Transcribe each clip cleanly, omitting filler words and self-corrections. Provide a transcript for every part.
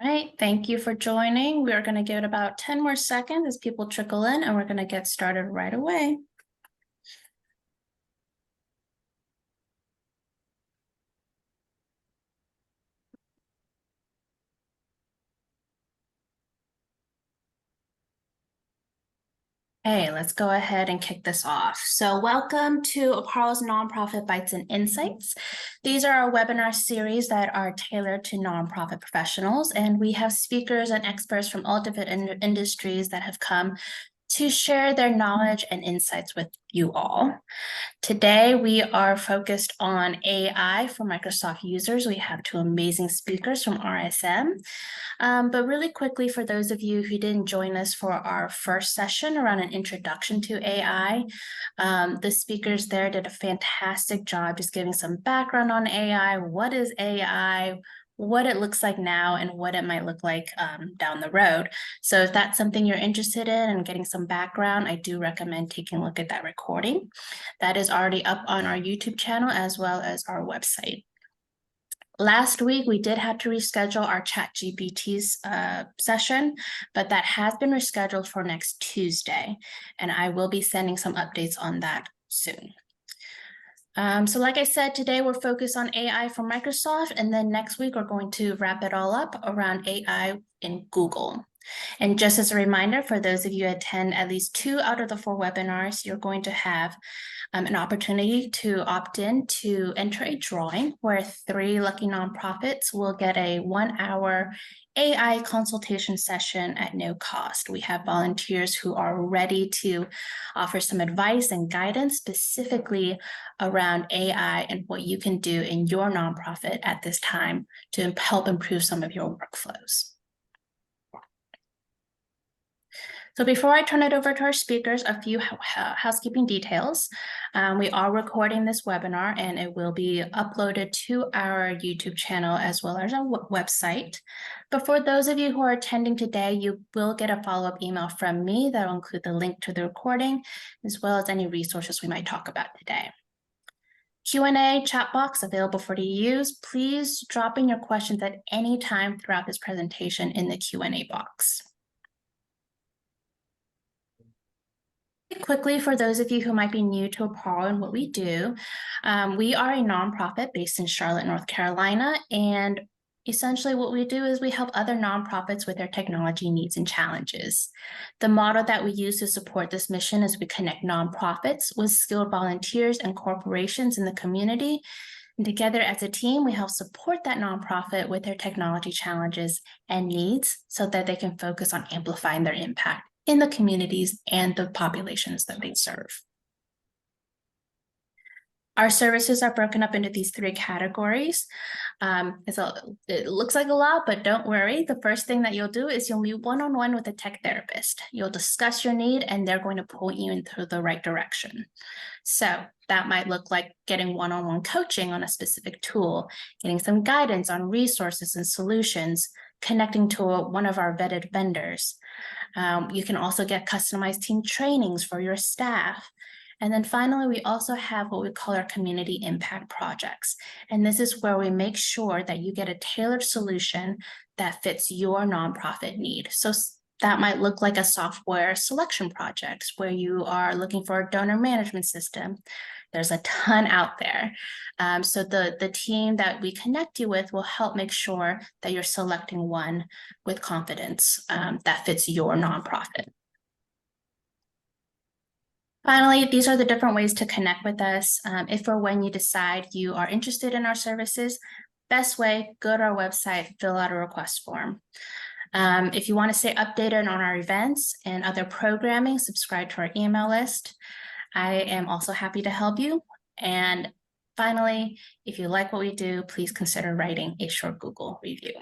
All right, thank you for joining. We are going to give it about 10 more seconds as people trickle in, and we're going to get started right away. Hey, let's go ahead and kick this off. So welcome to Apollo's Nonprofit Bites and Insights. These are our webinar series that are tailored to nonprofit professionals, and we have speakers and experts from all different industries that have come to share their knowledge and insights with you all. Today, we are focused on AI for Microsoft users. We have two amazing speakers from RSM. But really quickly, for those of you who didn't join us for our first session around an introduction to AI, the speakers there did a fantastic job just giving some background on AI. What is AI? What it looks like now and what it might look like down the road. So if that's something you're interested in and getting some background, I do recommend taking a look at that recording. That is already up on our YouTube channel as well as our website. Last week, we did have to reschedule our ChatGPT's session, but that has been rescheduled for next Tuesday, and I will be sending some updates on that soon. So like I said, today we're focused on AI for Microsoft, and then next week we're going to wrap it all up around AI in Google. And just as a reminder, for those of you who attend at least 2 out of the 4 webinars, you're going to have an opportunity to opt in to enter a drawing where 3 lucky nonprofits will get a 1-hour AI consultation session at no cost. We have volunteers who are ready to offer some advice and guidance specifically around AI and what you can do in your nonprofit at this time to help improve some of your workflows. So before I turn it over to our speakers, a few housekeeping details. We are recording this webinar and it will be uploaded to our YouTube channel as well as our website. But for those of you who are attending today, you will get a follow-up email from me that will include the link to the recording as well as any resources we might talk about today. Q&A chat box available for you to use. Please drop in your questions at any time throughout this presentation in the Q&A box. Quickly, for those of you who might be new to Apollo and what we do, we are a nonprofit based in Charlotte, North Carolina, and essentially what we do is we help other nonprofits with their technology needs and challenges. The model that we use to support this mission is we connect nonprofits with skilled volunteers and corporations in the community. And together as a team, we help support that nonprofit with their technology challenges and needs so that they can focus on amplifying their impact in the communities and the populations that they serve. Our services are broken up into these 3 categories. It looks like a lot, but don't worry. The first thing that you'll do is you'll meet one-on-one with a tech therapist. You'll discuss your need and they're going to point you into the right direction. So that might look like getting one-on-one coaching on a specific tool, getting some guidance on resources and solutions, connecting to one of our vetted vendors. You can also get customized team trainings for your staff. And then finally, we also have what we call our community impact projects. And this is where we make sure that you get a tailored solution that fits your nonprofit need. So that might look like a software selection project where you are looking for a donor management system. There's a ton out there. So the team that we connect you with will help make sure that you're selecting one with confidence that fits your nonprofit. Finally, these are the different ways to connect with us. If or when you decide you are interested in our services, best way, go to our website, fill out a request form. If you want to stay updated on our events and other programming, subscribe to our email list. I am also happy to help you. And finally, if you like what we do, please consider writing a short Google review.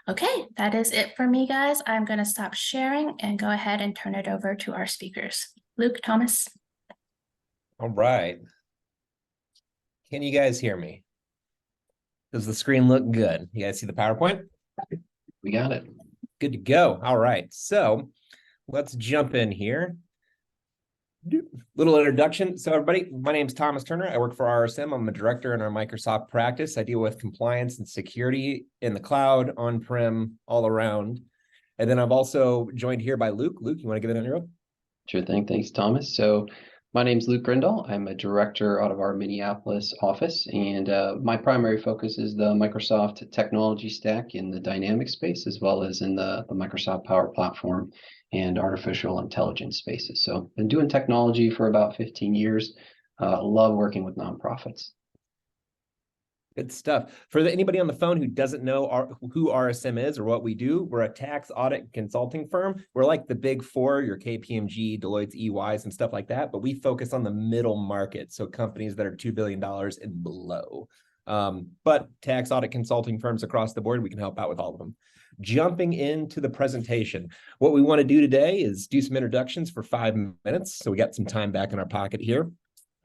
Okay, that is it for me, guys. I'm going to stop sharing and go ahead and turn it over to our speakers. Luke, Thomas. All right. Can you guys hear me? Does the screen look good? You guys see the PowerPoint? We got it. Good to go. All right. So let's jump in here. Little introduction. So everybody, my name is Thomas Turner. I work for RSM. I'm a director in our Microsoft practice. I deal with compliance and security in the cloud, on-prem, all around. And then I'm also joined here by Luke. Luke, you want to give it an intro? Sure thing. Thanks, Thomas. So my name's Luke Grindahl. I'm a director out of our Minneapolis office, and my primary focus is the Microsoft technology stack in the dynamic space, as well as in the Microsoft Power Platform and artificial intelligence spaces. So been doing technology for about 15 years. Love working with nonprofits. Good stuff. For anybody on the phone who doesn't know who RSM is or what we do, we're a tax audit consulting firm. We're like the big four, your KPMG, Deloitte's, EYs, and stuff like that, but we focus on the middle market, so companies that are $2 billion and below. But tax audit consulting firms across the board, we can help out with all of them. Jumping into the presentation, what we want to do today is do some introductions for 5 minutes, so we got some time back in our pocket here.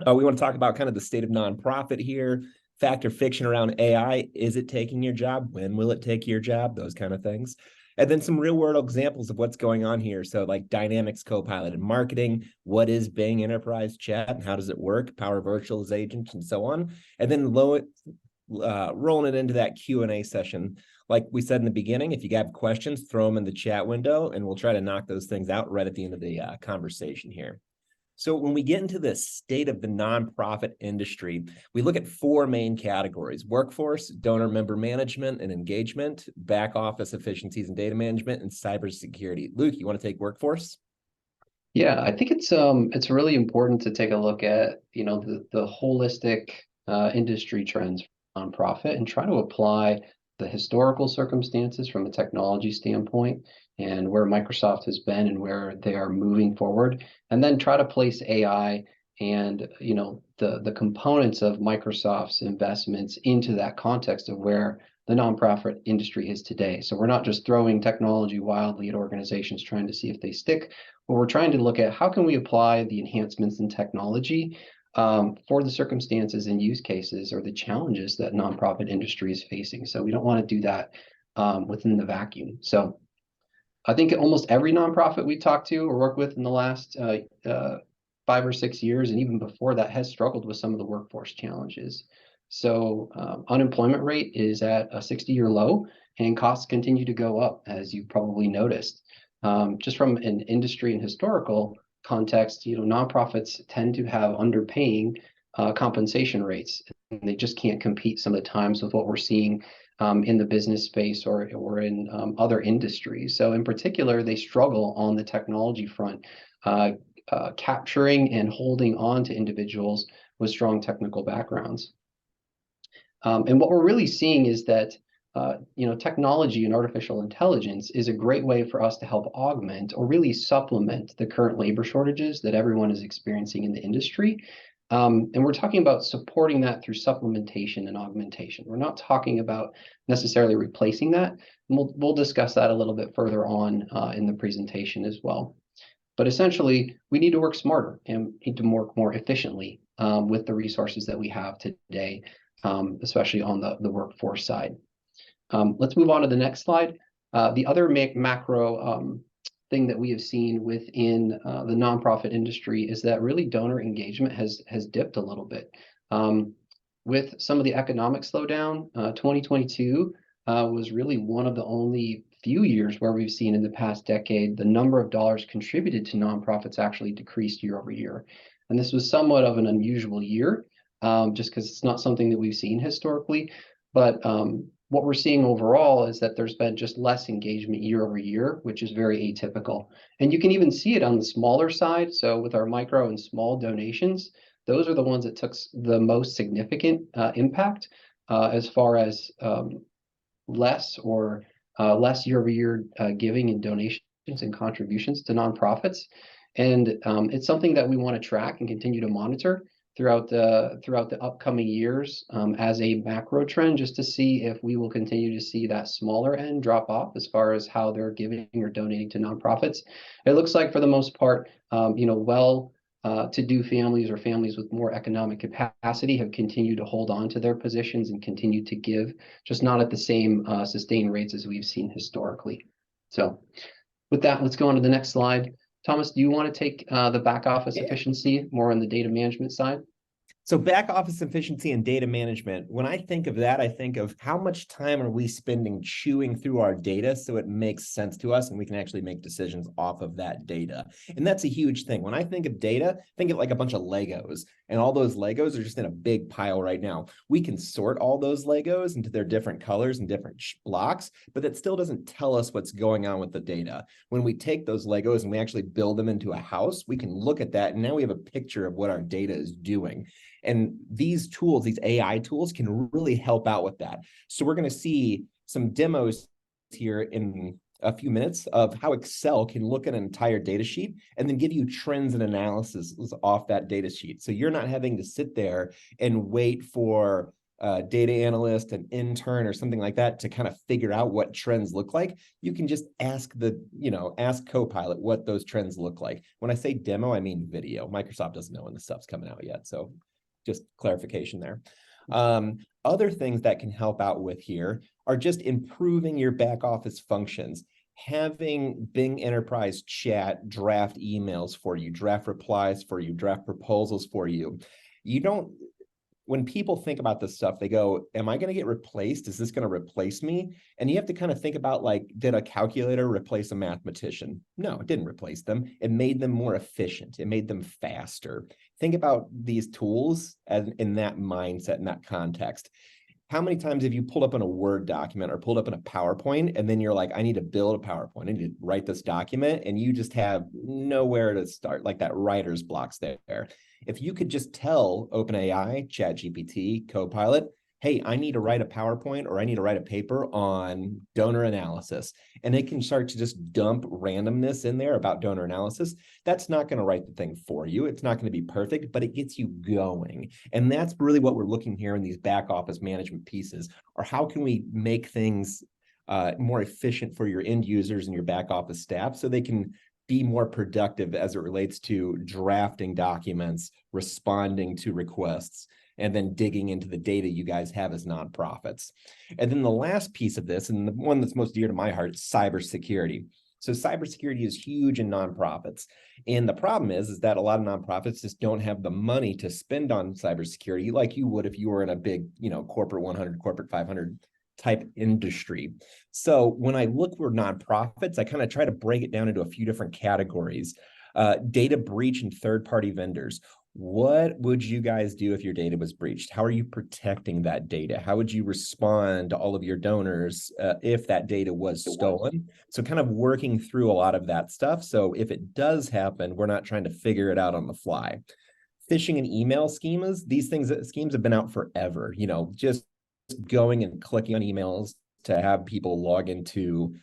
We want to talk about kind of the state of nonprofit here, fact or fiction around AI. Is it taking your job? When will it take your job? Those kind of things. And then some real world examples of what's going on here. So like Dynamics Copilot in marketing, what is Bing Enterprise Chat and how does it work? Power Virtual agents and so on. And then rolling it into that Q&A session. Like we said in the beginning, if you have questions, throw them in the chat window and we'll try to knock those things out right at the end of the conversation here. So when we get into the state of the nonprofit industry, we look at 4 main categories: workforce, donor member management and engagement, back office efficiencies and data management, and cybersecurity. Luke, you want to take workforce? Yeah, I think it's really important to take a look at, the holistic industry trends for nonprofit and try to apply the historical circumstances from a technology standpoint and where Microsoft has been and where they are moving forward, and then try to place AI and the components of Microsoft's investments into that context of where the nonprofit industry is today. So we're not just throwing technology wildly at organizations trying to see if they stick, but we're trying to look at how can we apply the enhancements in technology for the circumstances and use cases or the challenges that nonprofit industry is facing. So we don't want to do that within the vacuum. So I think almost every nonprofit we talked to or worked with in the last 5 or 6 years, and even before that, has struggled with some of the workforce challenges. So unemployment rate is at a 60-year low, and costs continue to go up, as you've probably noticed. Just from an industry and historical context, nonprofits tend to have underpaying compensation rates, and they just can't compete some of the times with what we're seeing in the business space or in other industries. So in particular, they struggle on the technology front, capturing and holding on to individuals with strong technical backgrounds. And what we're really seeing is that technology and artificial intelligence is a great way for us to help augment or really supplement the current labor shortages that everyone is experiencing in the industry. And we're talking about supporting that through supplementation and augmentation. We're not talking about necessarily replacing that. And we'll discuss that a little bit further on in the presentation as well. But essentially, we need to work smarter and need to work more efficiently with the resources that we have today, especially on the workforce side. Let's move on to the next slide. The other macro thing that we have seen within the nonprofit industry is that really donor engagement has dipped a little bit. With some of the economic slowdown, 2022 was really one of the only few years where we've seen in the past decade the number of dollars contributed to nonprofits actually decreased year over year. And this was somewhat of an unusual year, just because it's not something that we've seen historically. But what we're seeing overall is that there's been just less engagement year over year, which is very atypical. And you can even see it on the smaller side. So with our micro and small donations, those are the ones that took the most significant impact as far as less year over year giving and donations and contributions to nonprofits. And it's something that we want to track and continue to monitor throughout the upcoming years as a macro trend, just to see if we will continue to see that smaller end drop off as far as how they're giving or donating to nonprofits. It looks like for the most part, to-do families or families with more economic capacity have continued to hold on to their positions and continue to give, just not at the same sustained rates as we've seen historically. So with that, let's go on to the next slide. Thomas, do you want to take the back office Yeah. efficiency more on the data management side? So back office efficiency and data management, when I think of that, I think of how much time are we spending chewing through our data so it makes sense to us and we can actually make decisions off of that data. And that's a huge thing. When I think of data, think of like a bunch of Legos, and all those Legos are just in a big pile right now. We can sort all those Legos into their different colors and different blocks, but that still doesn't tell us what's going on with the data. When we take those Legos and we actually build them into a house, we can look at that and now we have a picture of what our data is doing. And these tools, these AI tools, can really help out with that. So we're going to see some demos here in a few minutes of how Excel can look at an entire data sheet and then give you trends and analysis off that data sheet. So you're not having to sit there and wait for a data analyst, an intern, or something like that to kind of figure out what trends look like. You can just ask ask Copilot what those trends look like. When I say demo, I mean video. Microsoft doesn't know when the stuff's coming out yet, so just clarification there. Other things that can help out with here are just improving your back office functions. Having Bing Enterprise Chat draft emails for you, draft replies for you, draft proposals for you. When people think about this stuff, they go, am I going to get replaced? Is this going to replace me? And you have to kind of think about, like, did a calculator replace a mathematician? No, it didn't replace them. It made them more efficient. It made them faster. Think about these tools as in that mindset, in that context. How many times have you pulled up in a Word document or pulled up in a PowerPoint, and then you're like, I need to build a PowerPoint, I need to write this document, and you just have nowhere to start, like that writer's block's there. If you could just tell OpenAI, ChatGPT, Copilot, hey, I need to write a PowerPoint or I need to write a paper on donor analysis, and it can start to just dump randomness in there about donor analysis, that's not going to write the thing for you. It's not going to be perfect, but it gets you going. And that's really what we're looking here in these back office management pieces, or how can we make things more efficient for your end users and your back office staff so they can be more productive as it relates to drafting documents, responding to requests, and then digging into the data you guys have as nonprofits. And then the last piece of this, and the one that's most dear to my heart, is cybersecurity. So cybersecurity is huge in nonprofits. And the problem is that a lot of nonprofits just don't have the money to spend on cybersecurity like you would if you were in a big, corporate 100, corporate 500 type industry. So when I look for nonprofits, I kind of try to break it down into a few different categories. Data breach and third-party vendors. What would you guys do if your data was breached? How are you protecting that data? How would you respond to all of your donors if that data was stolen? So kind of working through a lot of that stuff. So if it does happen, we're not trying to figure it out on the fly. Phishing and email schemes, schemes have been out forever, just going and clicking on emails to have people log into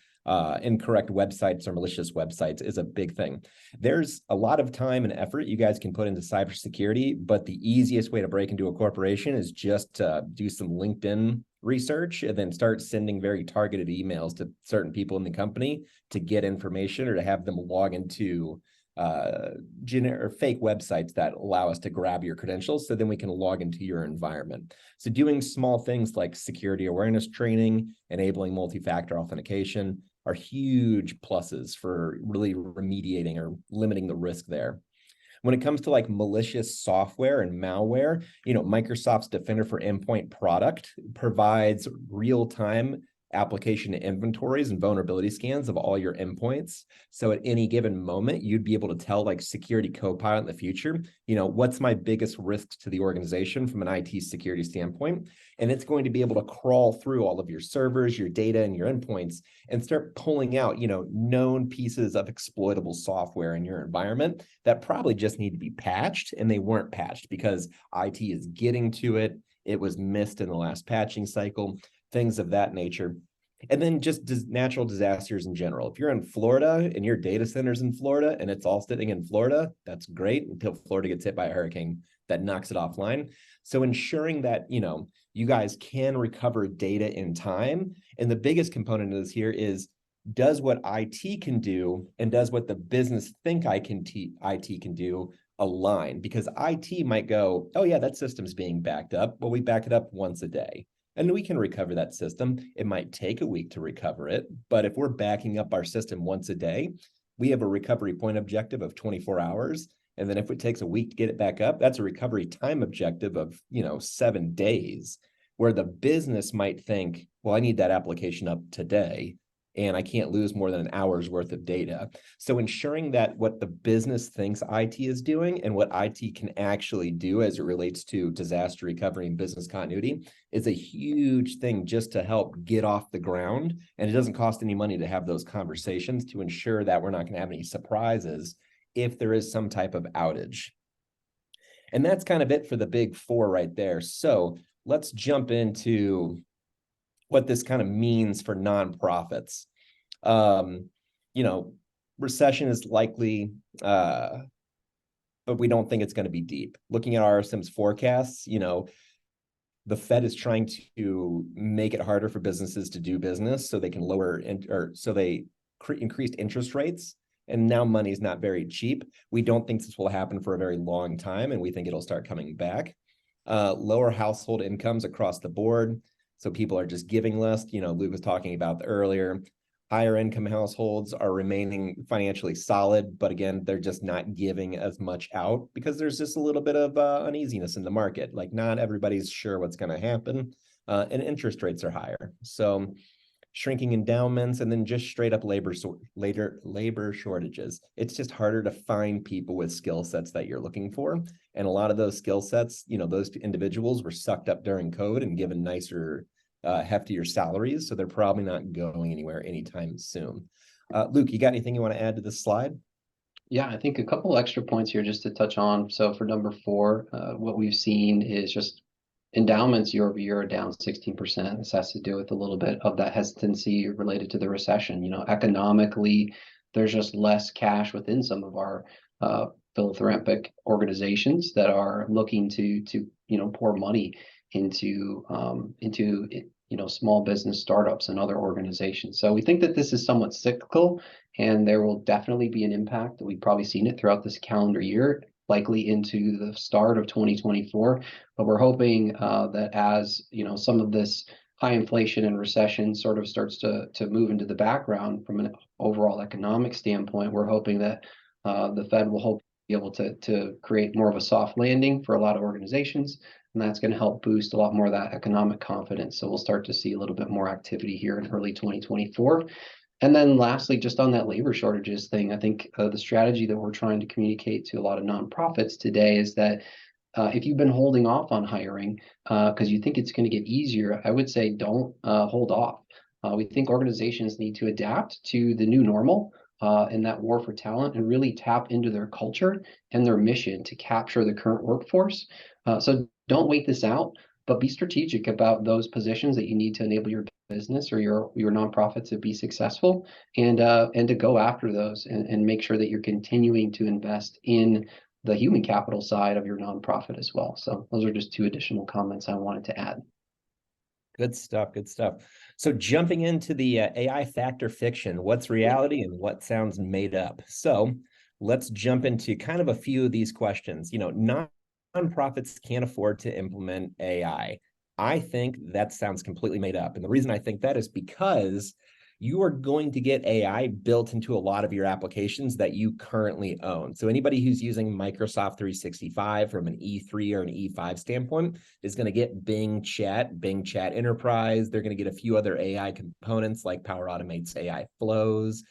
incorrect websites or malicious websites is a big thing. There's a lot of time and effort you guys can put into cybersecurity, but the easiest way to break into a corporation is just to do some LinkedIn research and then start sending very targeted emails to certain people in the company to get information or to have them log into fake websites that allow us to grab your credentials so then we can log into your environment. So doing small things like security awareness training, enabling multi-factor authentication are huge pluses for really remediating or limiting the risk there. When it comes to like malicious software and malware, Microsoft's Defender for Endpoint product provides real-time application inventories and vulnerability scans of all your endpoints. So at any given moment, you'd be able to tell like Security Copilot in the future, what's my biggest risk to the organization from an IT security standpoint? And it's going to be able to crawl through all of your servers, your data, and your endpoints and start pulling out, known pieces of exploitable software in your environment that probably just need to be patched, and they weren't patched because IT is getting to it. It was missed in the last patching cycle, things of that nature. And then just natural disasters in general. If you're in Florida and your data center's in Florida and it's all sitting in Florida, that's great until Florida gets hit by a hurricane that knocks it offline. So ensuring that, you guys can recover data in time. And the biggest component of this here is, does what IT can do and does what the business think IT can do align? Because IT might go, oh yeah, that system's being backed up. Well, we back it up once a day. And we can recover that system. It might take a week to recover it, but if we're backing up our system once a day, we have a recovery point objective of 24 hours. And then if it takes a week to get it back up, that's a recovery time objective of, 7 days, where the business might think, well, I need that application up today, and I can't lose more than an hour's worth of data. So ensuring that what the business thinks IT is doing and what IT can actually do as it relates to disaster recovery and business continuity is a huge thing, just to help get off the ground. And it doesn't cost any money to have those conversations to ensure that we're not going to have any surprises if there is some type of outage. And that's kind of it for the big four right there. So let's jump into what this kind of means for nonprofits. Recession is likely, but we don't think it's going to be deep. Looking at RSM's forecasts, the Fed is trying to make it harder for businesses to do business, so they can increased interest rates. And now money is not very cheap. We don't think this will happen for a very long time, and we think it'll start coming back. Lower household incomes across the board. So people are just giving less. Luke was talking about earlier. Higher income households are remaining financially solid, but again, they're just not giving as much out because there's just a little bit of uneasiness in the market. Like, not everybody's sure what's going to happen, and interest rates are higher. So shrinking endowments, and then just straight up labor shortages. It's just harder to find people with skill sets that you're looking for. And a lot of those skill sets, those individuals were sucked up during COVID and given nicer, heftier salaries. So they're probably not going anywhere anytime soon. Luke, you got anything you want to add to this slide? Yeah, I think a couple extra points here just to touch on. So for number 4, what we've seen is just endowments year over year are down 16%. This has to do with a little bit of that hesitancy related to the recession. Economically, there's just less cash within some of our philanthropic organizations that are looking to pour money into small business startups and other organizations. So we think that this is somewhat cyclical, and there will definitely be an impact. We've probably seen it throughout this calendar year, likely into the start of 2024. But we're hoping that as some of this high inflation and recession sort of starts to move into the background from an overall economic standpoint, we're hoping that the Fed will hope be able to create more of a soft landing for a lot of organizations, and that's going to help boost a lot more of that economic confidence. So we'll start to see a little bit more activity here in early 2024. And then lastly, just on that labor shortages thing, I think the strategy that we're trying to communicate to a lot of nonprofits today is that if you've been holding off on hiring because you think it's going to get easier, I would say don't hold off. We think organizations need to adapt to the new normal in that war for talent, and really tap into their culture and their mission to capture the current workforce. So don't wait this out, but be strategic about those positions that you need to enable your business or your nonprofit to be successful, and to go after those and make sure that you're continuing to invest in the human capital side of your nonprofit as well. So those are just 2 additional comments I wanted to add. Good stuff. Good stuff. So jumping into the AI fact or fiction, what's reality and what sounds made up? So let's jump into kind of a few of these questions. Nonprofits can't afford to implement AI. I think that sounds completely made up. And the reason I think that is because you are going to get AI built into a lot of your applications that you currently own. So anybody who's using Microsoft 365 from an E3 or an E5 standpoint is going to get Bing Chat Enterprise. They're going to get a few other AI components like Power Automate's AI flows.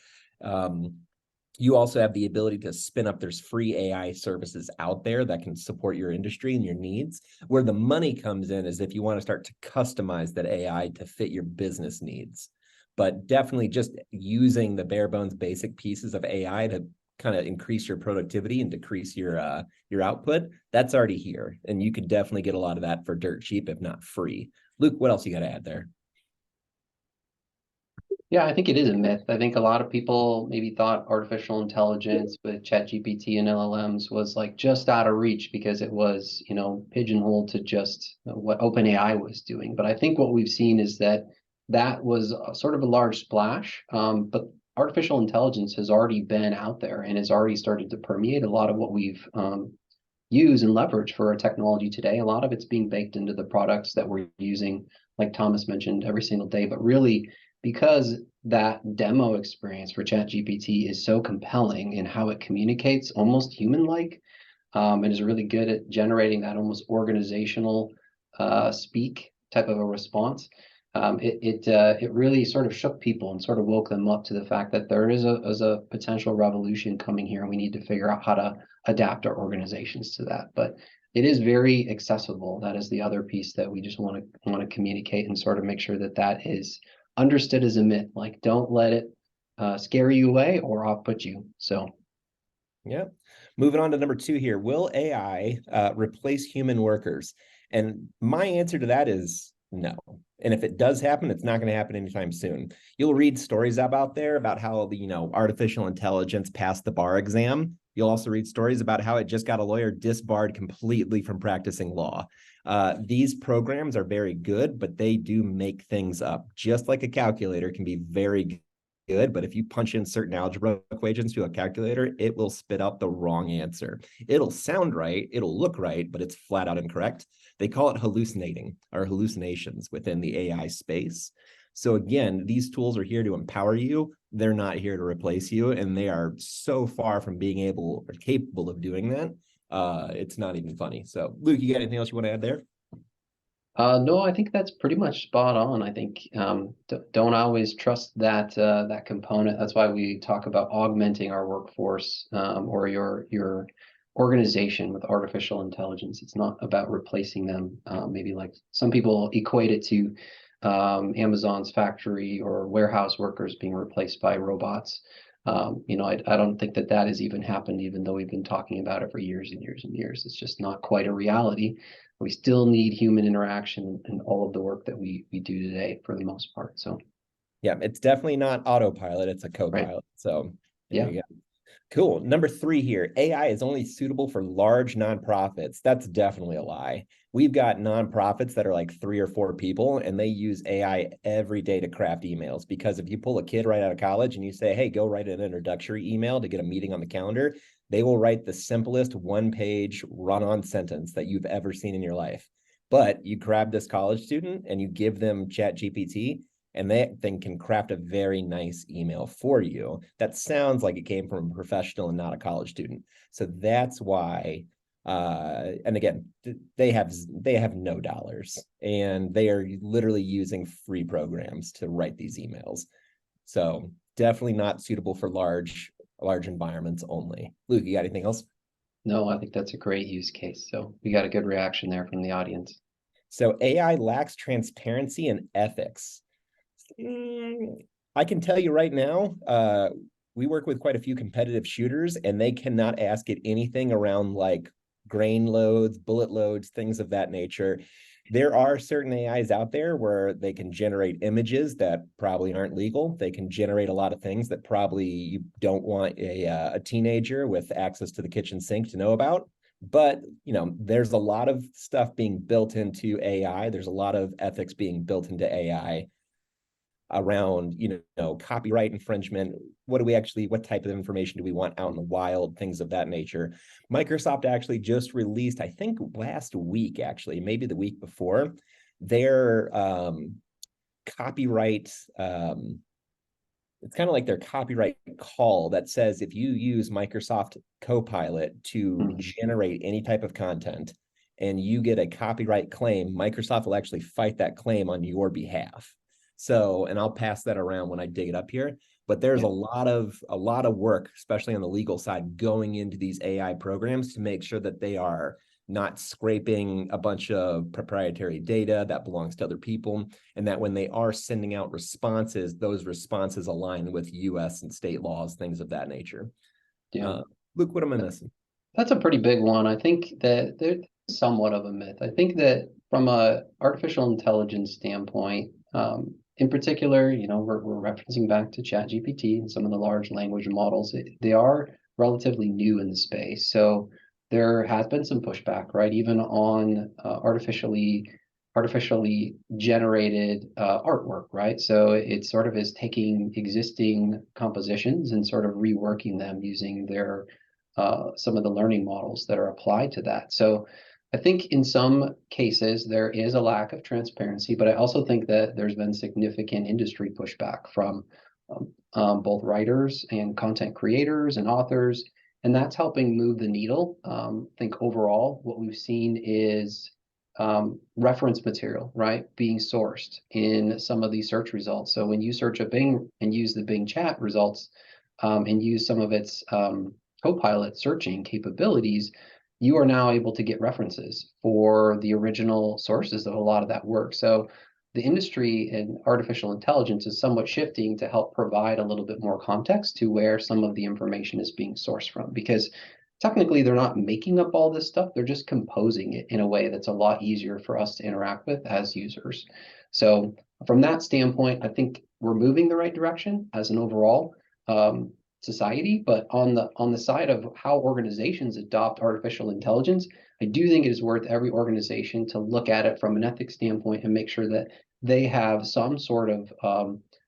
You also have the ability to spin up, there's free AI services out there that can support your industry and your needs. Where the money comes in is if you want to start to customize that AI to fit your business needs. But definitely just using the bare bones basic pieces of AI to kind of increase your productivity and decrease your output, that's already here. And you could definitely get a lot of that for dirt cheap, if not free. Luke, what else you got to add there? Yeah, I think it is a myth. I think a lot of people maybe thought artificial intelligence with ChatGPT and LLMs was like just out of reach because it was, pigeonholed to just what OpenAI was doing. But I think what we've seen is that was sort of a large splash, but artificial intelligence has already been out there and has already started to permeate a lot of what we've used and leveraged for our technology today. A lot of it's being baked into the products that we're using, like Thomas mentioned, every single day. But really, because that demo experience for ChatGPT is so compelling in how it communicates, almost human-like, and is really good at generating that almost organizational speak type of a response. It really sort of shook people and sort of woke them up to the fact that there is a potential revolution coming here, and we need to figure out how to adapt our organizations to that. But it is very accessible. That is the other piece that we just want to communicate and sort of make sure that that is understood as a myth. Like, don't let it scare you away or off-put you. So, yeah. Moving on to number 2 here. Will AI replace human workers? And my answer to that is no. And if it does happen, it's not going to happen anytime soon. You'll read stories out there about how the, artificial intelligence passed the bar exam. You'll also read stories about how it just got a lawyer disbarred completely from practicing law. These programs are very good, but they do make things up. Just like a calculator can be very good, but if you punch in certain algebra equations to a calculator, it will spit out the wrong answer. It'll sound right, it'll look right, but it's flat out incorrect. They call it hallucinating or hallucinations within the AI space. So again, these tools are here to empower you. They're not here to replace you, and they are so far from being able or capable of doing that. It's not even funny. So Luke, you got anything else you want to add there? no, I think that's pretty much spot on. I think don't always trust that component. That's why we talk about augmenting our workforce or your organization with artificial intelligence. It's not about replacing them. Maybe like some people equate it to Amazon's factory or warehouse workers being replaced by robots. I don't think that has even happened, even though we've been talking about it for years and years and years. It's just not quite a reality. We still need human interaction in all of the work that we do today for the most part. So yeah, it's definitely not autopilot, it's a co-pilot. right. So Yeah. you go. Cool. Number 3 here. AI is only suitable for large nonprofits. That's definitely a lie. We've got nonprofits that are like 3 or 4 people, and they use AI every day to craft emails. Because if you pull a kid right out of college and you say, hey, go write an introductory email to get a meeting on the calendar, they will write the simplest 1-page run-on sentence that you've ever seen in your life. But you grab this college student and you give them ChatGPT, and that thing can craft a very nice email for you that sounds like it came from a professional and not a college student. So that's why, and again, they have no dollars, and they are literally using free programs to write these emails. So definitely not suitable for large environments only. Luke, you got anything else? No, I think that's a great use case. So we got a good reaction there from the audience. So AI lacks transparency and ethics. I can tell you right now, we work with quite a few competitive shooters, and they cannot ask it anything around like grain loads, bullet loads, things of that nature. There are certain AIs out there where they can generate images that probably aren't legal. They can generate a lot of things that probably you don't want a teenager with access to the kitchen sink to know about. But, there's a lot of stuff being built into AI. There's a lot of ethics being built into AI around, copyright infringement. What type of information do we want out in the wild, things of that nature. Microsoft actually just released, I think last week, actually, maybe the week before, their copyright, it's kind of like their copyright call that says if you use Microsoft Copilot to generate any type of content and you get a copyright claim, Microsoft will actually fight that claim on your behalf. So, and I'll pass that around when I dig it up here, but there's a lot of work, especially on the legal side, going into these AI programs to make sure that they are not scraping a bunch of proprietary data that belongs to other people, and that when they are sending out responses, those responses align with US and state laws, things of that nature. Yeah. Luke, what am I missing? That's a pretty big one. I think that there's somewhat of a myth. I think that from a artificial intelligence standpoint, in particular, we're referencing back to ChatGPT and some of the large language models. They are relatively new in the space. So there has been some pushback, right? Even on artificially generated artwork, right? So it sort of is taking existing compositions and sort of reworking them using their some of the learning models that are applied to that. So I think in some cases there is a lack of transparency, but I also think that there's been significant industry pushback from both writers and content creators and authors, and that's helping move the needle. I think overall what we've seen is reference material, right, being sourced in some of these search results. So when you search a Bing and use the Bing chat results and use some of its Copilot searching capabilities, you are now able to get references for the original sources of a lot of that work. So the industry in artificial intelligence is somewhat shifting to help provide a little bit more context to where some of the information is being sourced from, because technically they're not making up all this stuff, they're just composing it in a way that's a lot easier for us to interact with as users. So from that standpoint, I think we're moving the right direction as an overall society, but on the side of how organizations adopt artificial intelligence, I do think it is worth every organization to look at it from an ethics standpoint and make sure that they have some sort of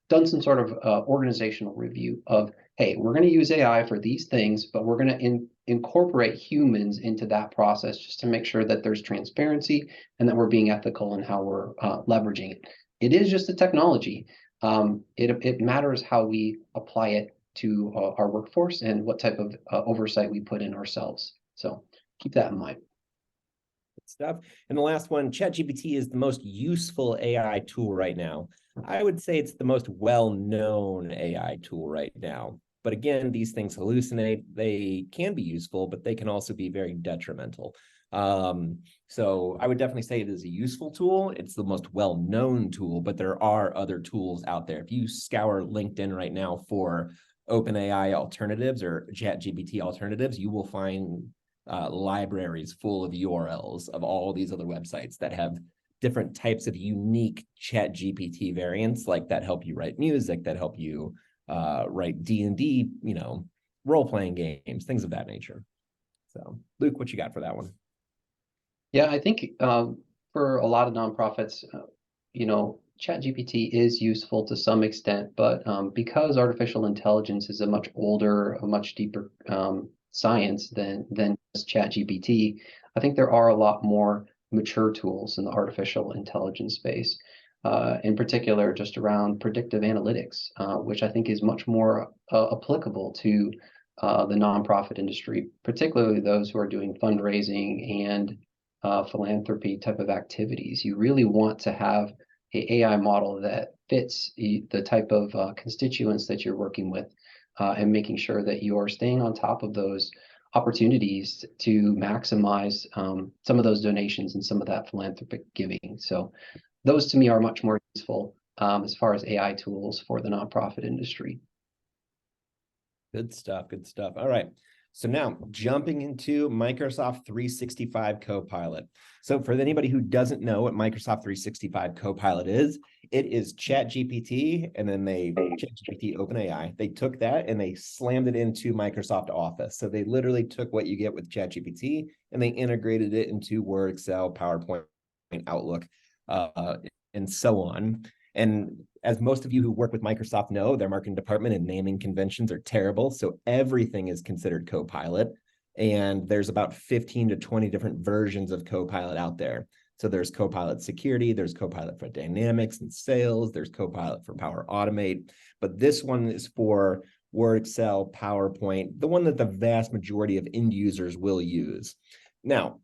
done some sort of organizational review of, hey, we're going to use AI for these things, but we're going to incorporate humans into that process just to make sure that there's transparency and that we're being ethical in how we're leveraging it. It is just a technology. It matters how we apply it to our workforce and what type of oversight we put in ourselves. So keep that in mind. Good stuff. And the last one, ChatGPT is the most useful AI tool right now. I would say it's the most well-known AI tool right now. But again, these things hallucinate. They can be useful, but they can also be very detrimental. So I would definitely say it is a useful tool. It's the most well-known tool, but there are other tools out there. If you scour LinkedIn right now for OpenAI alternatives or ChatGPT alternatives, you will find libraries full of URLs of all these other websites that have different types of unique ChatGPT variants, like that help you write music, that help you write D&D, role-playing games, things of that nature. So, Luke, what you got for that one? Yeah, I think for a lot of nonprofits, ChatGPT is useful to some extent, but because artificial intelligence is a much older, a much deeper science than just ChatGPT, I think there are a lot more mature tools in the artificial intelligence space, in particular just around predictive analytics, which I think is much more applicable to the nonprofit industry, particularly those who are doing fundraising and philanthropy type of activities. You really want to have an AI model that fits the type of constituents that you're working with, and making sure that you are staying on top of those opportunities to maximize some of those donations and some of that philanthropic giving. So those to me are much more useful as far as AI tools for the nonprofit industry. Good stuff. Good stuff. All right. So now jumping into Microsoft 365 Copilot. So for anybody who doesn't know what Microsoft 365 Copilot is, it is ChatGPT, and then ChatGPT OpenAI, they took that and they slammed it into Microsoft Office. So they literally took what you get with ChatGPT and they integrated it into Word, Excel, PowerPoint, Outlook, and so on. And as most of you who work with Microsoft know, their marketing department and naming conventions are terrible. So everything is considered Copilot. And there's about 15 to 20 different versions of Copilot out there. So there's Copilot Security, there's Copilot for Dynamics and Sales, there's Copilot for Power Automate. But this one is for Word, Excel, PowerPoint, the one that the vast majority of end users will use. Now,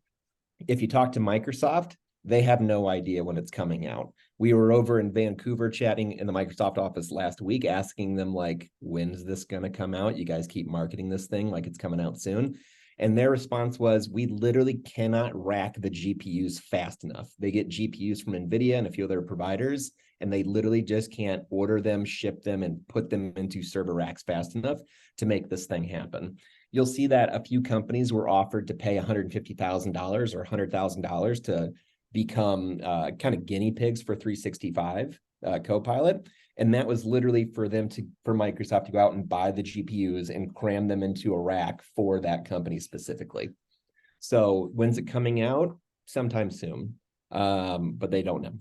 if you talk to Microsoft, they have no idea when it's coming out. We were over in Vancouver chatting in the Microsoft office last week, asking them, like, when's this going to come out? You guys keep marketing this thing like it's coming out soon. And their response was, we literally cannot rack the GPUs fast enough. They get GPUs from NVIDIA and a few other providers, and they literally just can't order them, ship them, and put them into server racks fast enough to make this thing happen. You'll see that a few companies were offered to pay $150,000 or $100,000 to become kind of guinea pigs for 365 Copilot. And that was literally for Microsoft to go out and buy the GPUs and cram them into a rack for that company specifically. So when's it coming out? Sometime soon, but they don't know.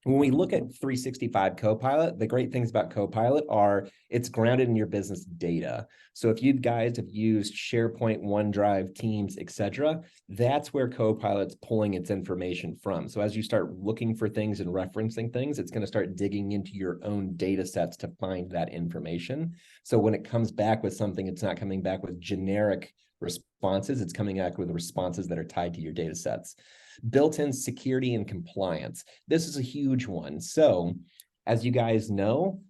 When we look at 365 Copilot, the great things about Copilot are it's grounded in your business data. So if you guys have used SharePoint, OneDrive, Teams, etc., that's where Copilot's pulling its information from. So as you start looking for things and referencing things, it's going to start digging into your own data sets to find that information. So when it comes back with something, it's not coming back with generic responses, it's coming back with responses that are tied to your data sets. Built-in security and compliance. This is a huge one. So as you guys know,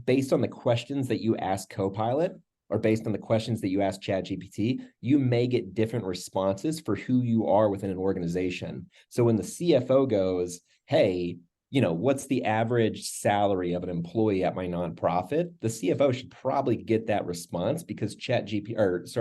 based on the questions that you ask Copilot or based on the questions that you ask ChatGPT, you may get different responses for who you are within an organization. So when the CFO goes, hey, what's the average salary of an employee at my nonprofit? The CFO should probably get that response because Copilot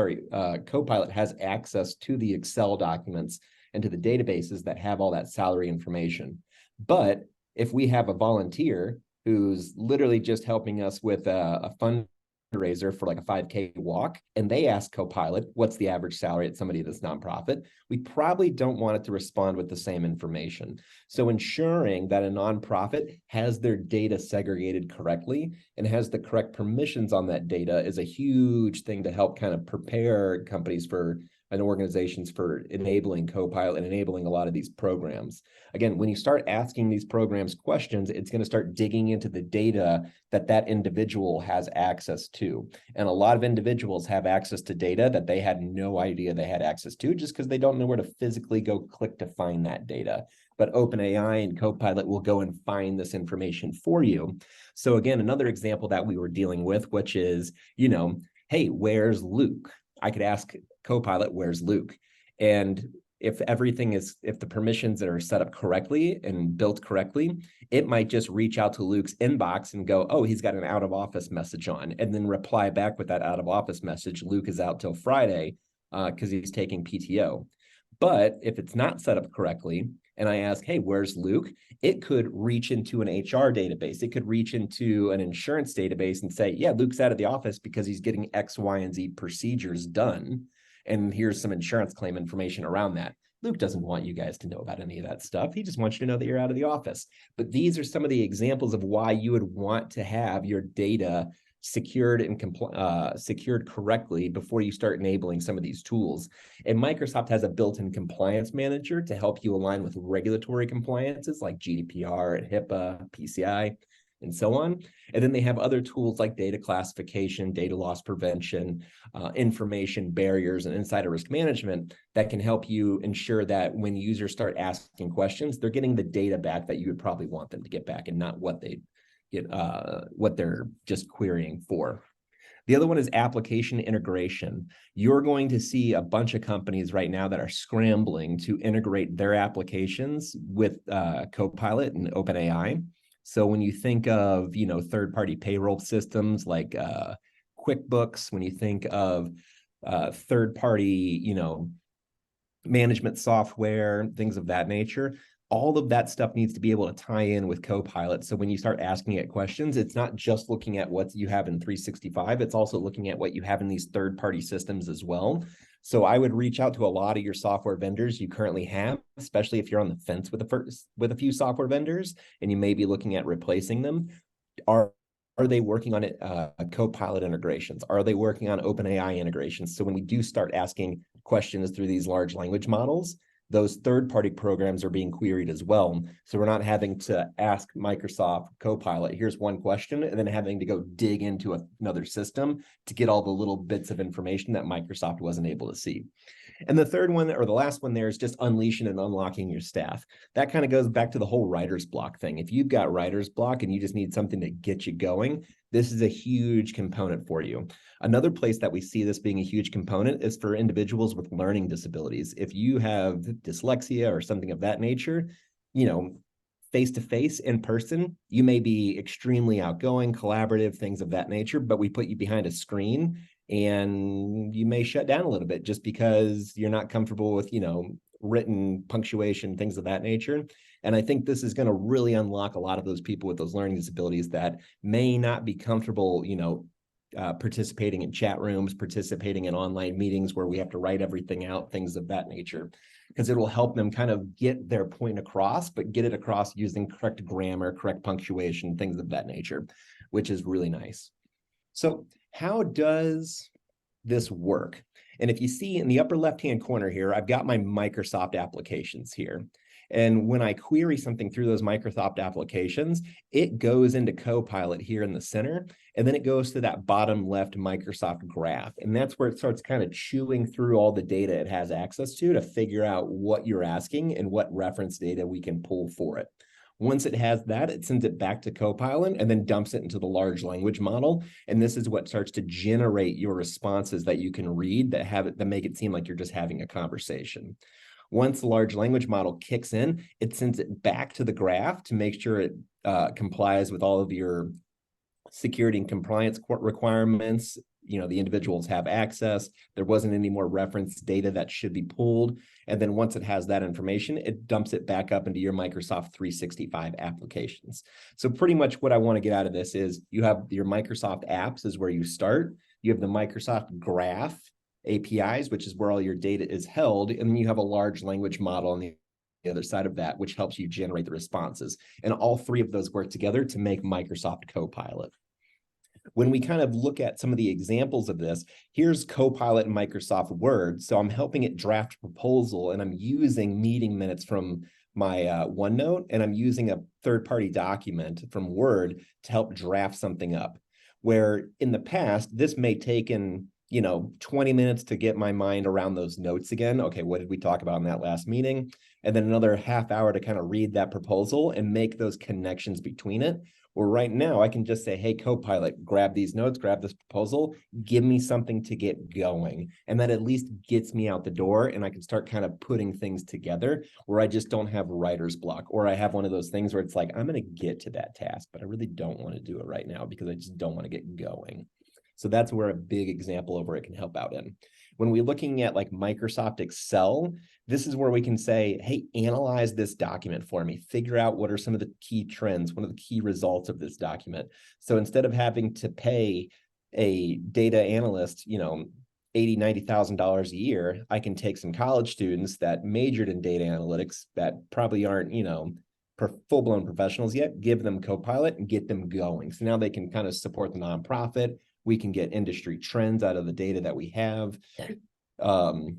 has access to the Excel documents and to the databases that have all that salary information. But if we have a volunteer who's literally just helping us with a fundraiser for like a 5K walk, and they ask Copilot, what's the average salary at somebody that's nonprofit? We probably don't want it to respond with the same information. So ensuring that a nonprofit has their data segregated correctly and has the correct permissions on that data is a huge thing to help kind of prepare companies and organizations for enabling Copilot and enabling a lot of these programs. Again, when you start asking these programs questions, it's going to start digging into the data that individual has access to. And a lot of individuals have access to data that they had no idea they had access to just because they don't know where to physically go click to find that data. But OpenAI and Copilot will go and find this information for you. So again, another example that we were dealing with, which is, hey, where's Luke? I could ask Copilot, where's Luke? And if the permissions that are set up correctly and built correctly, it might just reach out to Luke's inbox and go, oh, he's got an out of office message on, and then reply back with that out of office message. Luke is out till Friday because he's taking PTO. But if it's not set up correctly, and I ask, hey, where's Luke? It could reach into an HR database. It could reach into an insurance database and say, yeah, Luke's out of the office because he's getting X, Y, and Z procedures done. And here's some insurance claim information around that. Luke doesn't want you guys to know about any of that stuff. He just wants you to know that you're out of the office. But these are some of the examples of why you would want to have your data secured and secured correctly before you start enabling some of these tools. And Microsoft has a built-in compliance manager to help you align with regulatory compliances like GDPR and HIPAA, PCI, and so on. And then they have other tools like data classification, data loss prevention, information barriers, and insider risk management that can help you ensure that when users start asking questions, they're getting the data back that you would probably want them to get back and not what they're just querying for. The other one is application integration. You're going to see a bunch of companies right now that are scrambling to integrate their applications with Copilot and OpenAI. So when you think of, third-party payroll systems like QuickBooks, when you think of third-party, management software, things of that nature, all of that stuff needs to be able to tie in with Copilot. So when you start asking it questions, it's not just looking at what you have in 365, it's also looking at what you have in these third-party systems as well. So I would reach out to a lot of your software vendors you currently have, especially if you're on the fence with a few software vendors and you may be looking at replacing them. Are they working on Copilot integrations? Are they working on OpenAI integrations? So when we do start asking questions through these large language models, those third-party programs are being queried as well. So we're not having to ask Microsoft Copilot, here's one question, and then having to go dig into another system to get all the little bits of information that Microsoft wasn't able to see. And the third one, or the last one there, is just unleashing and unlocking your staff. That kind of goes back to the whole writer's block thing. If you've got writer's block and you just need something to get you going, this is a huge component for you. Another place that we see this being a huge component is for individuals with learning disabilities. If you have dyslexia or something of that nature, face-to-face, in person, you may be extremely outgoing, collaborative, things of that nature, but we put you behind a screen and you may shut down a little bit just because you're not comfortable with, written punctuation, things of that nature. And I think this is going to really unlock a lot of those people with those learning disabilities that may not be comfortable, participating in chat rooms, participating in online meetings where we have to write everything out, things of that nature. because it will help them kind of get their point across, but get it across using correct grammar, correct punctuation, things of that nature, which is really nice. So how does this work? And if you see in the upper left-hand corner here, I've got my Microsoft applications here. And when I query something through those Microsoft applications, it goes into Copilot here in the center, and then it goes to that bottom left Microsoft graph. And that's where it starts kind of chewing through all the data it has access to figure out what you're asking and what reference data we can pull for it. Once it has that, it sends it back to Copilot and then dumps it into the large language model. And this is what starts to generate your responses that you can read that make it seem like you're just having a conversation. Once the large language model kicks in, it sends it back to the graph to make sure it complies with all of your security and compliance requirements. The individuals have access. There wasn't any more reference data that should be pulled. And then once it has that information, it dumps it back up into your Microsoft 365 applications. So pretty much what I want to get out of this is you have your Microsoft apps is where you start. You have the Microsoft Graph APIs, which is where all your data is held. And then you have a large language model on the other side of that, which helps you generate the responses. And all three of those work together to make Microsoft Copilot. When we kind of look at some of the examples of this, here's Copilot in Microsoft Word. So I'm helping it draft a proposal, and I'm using meeting minutes from my OneNote, and I'm using a third-party document from Word to help draft something up. Where in the past, this may taken 20 minutes to get my mind around those notes again. Okay, what did we talk about in that last meeting? And then another half hour to kind of read that proposal and make those connections between it. Or right now, I can just say, hey, Copilot, grab these notes, grab this proposal, give me something to get going. And that at least gets me out the door, and I can start kind of putting things together where I just don't have writer's block, or I have one of those things where it's like, I'm going to get to that task, but I really don't want to do it right now because I just don't want to get going. So that's where a big example of where it can help out in. When we're looking at like Microsoft Excel, this is where we can say, hey, analyze this document for me. Figure out what are some of the key trends, what are the key results of this document. So instead of having to pay a data analyst, $80,000, $90,000 a year, I can take some college students that majored in data analytics that probably aren't, full-blown professionals yet, give them Copilot and get them going. So now they can kind of support the nonprofit. We can get industry trends out of the data that we have, and